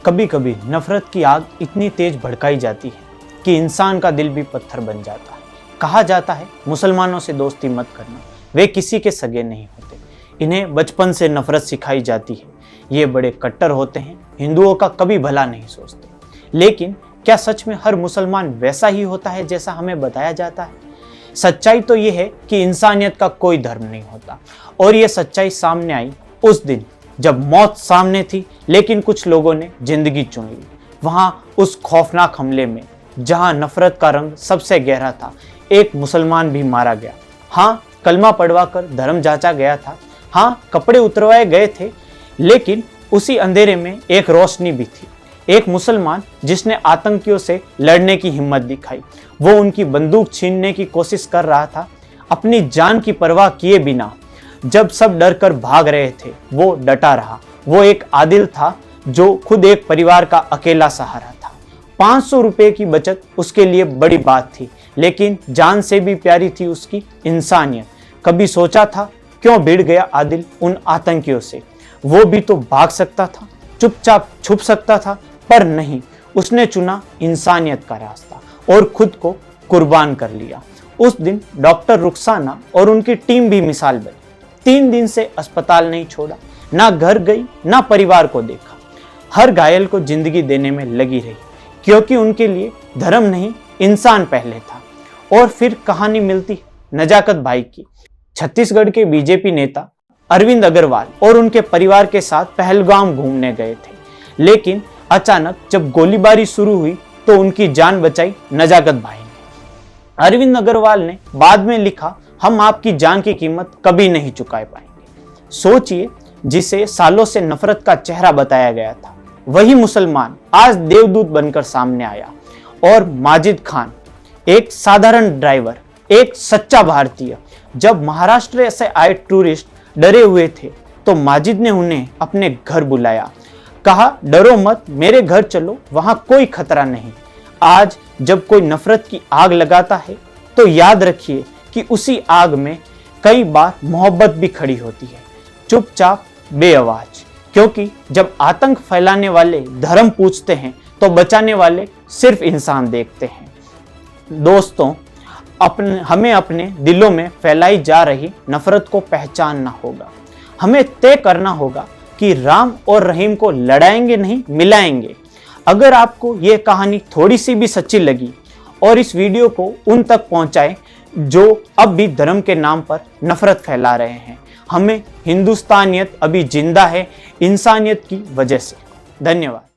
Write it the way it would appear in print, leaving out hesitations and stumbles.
कभी कभी नफरत की आग इतनी तेज भड़काई जाती है कि इंसान का दिल भी पत्थर बन जाता है। कहा जाता है मुसलमानों से दोस्ती मत करना, वे किसी के सगे नहीं होते। इन्हें बचपन से नफरत सिखाई जाती है। ये बड़े कट्टर होते हैं, हिंदुओं का कभी भला नहीं सोचते। लेकिन क्या सच में हर मुसलमान वैसा ही होता है जैसा हमें बताया जाता है? सच्चाई तो ये है कि इंसानियत का कोई धर्म नहीं होता। और ये सच्चाई सामने आई उस दिन जब मौत सामने थी, लेकिन कुछ लोगों ने जिंदगी चुन ली। वहां उस खौफनाक हमले में जहां नफरत का रंग सबसे गहरा था, एक मुसलमान भी मारा गया। हाँ, कलमा पढ़वाकर धर्म जांचा गया था। हाँ, कपड़े उतरवाए गए थे, लेकिन उसी अंधेरे में एक रोशनी भी थी। एक मुसलमान जिसने आतंकियों से लड़ने की हिम्मत दिखाई। वो उनकी बंदूक छीनने की कोशिश कर रहा था, अपनी जान की परवाह किए बिना। जब सब डर कर भाग रहे थे, वो डटा रहा। वो एक आदिल था जो खुद एक परिवार का अकेला सहारा था। 500 रुपए की बचत उसके लिए बड़ी बात थी, लेकिन जान से भी प्यारी थी उसकी इंसानियत। कभी सोचा था क्यों भिड़ गया आदिल उन आतंकियों से? वो भी तो भाग सकता था, चुपचाप छुप सकता था, पर नहीं, उसने चुना इंसानियत का रास्ता और खुद को कुर्बान कर लिया। उस दिन डॉक्टर रुखसाना और उनकी टीम भी मिसाल बनी। 3 दिन से अस्पताल नहीं छोड़ा, ना घर गई, ना परिवार को देखा। हर घायल को जिंदगी देने में लगी रही, क्योंकि उनके लिए धर्म नहीं, इंसान पहले था। और फिर कहानी मिलती नजाकत भाई की। छत्तीसगढ़ के बीजेपी नेता अरविंद अग्रवाल और उनके परिवार के साथ पहलगाम घूमने गए थे, लेकिन अचानक जब गोलीबारी शुरू हुई तो उनकी जान बचाई नजाकत भाई ने। अरविंद अग्रवाल ने बाद में लिखा, हम आपकी जान की कीमत कभी नहीं चुका पाएंगे। सोचिए, जिसे सालों से नफरत का चेहरा बताया गया था, वही मुसलमान आज देवदूत बनकर सामने आया। और माजिद खान, एक साधारण ड्राइवर, एक सच्चा भारतीय। जब महाराष्ट्र से आए टूरिस्ट डरे हुए थे तो माजिद ने उन्हें अपने घर बुलाया। कहा, डरो मत, मेरे घर चलो, वहां कोई खतरा नहीं। आज जब कोई नफरत की आग लगाता है तो याद रखिए कि उसी आग में कई बार मोहब्बत भी खड़ी होती है, चुपचाप, बेआवाज। क्योंकि जब आतंक फैलाने वाले धर्म पूछते हैं तो बचाने वाले सिर्फ इंसान देखते हैं। दोस्तों, हमें अपने दिलों में फैलाई जा रही नफरत को पहचानना होगा। हमें तय करना होगा कि राम और रहीम को लड़ाएंगे नहीं, मिलाएंगे। अगर आपको ये कहानी थोड़ी सी भी सच्ची लगी और इस वीडियो को उन तक पहुंचाएं जो अब भी धर्म के नाम पर नफरत फैला रहे हैं। हमें हिंदुस्तानियत अभी जिंदा है, इंसानियत की वजह से। धन्यवाद।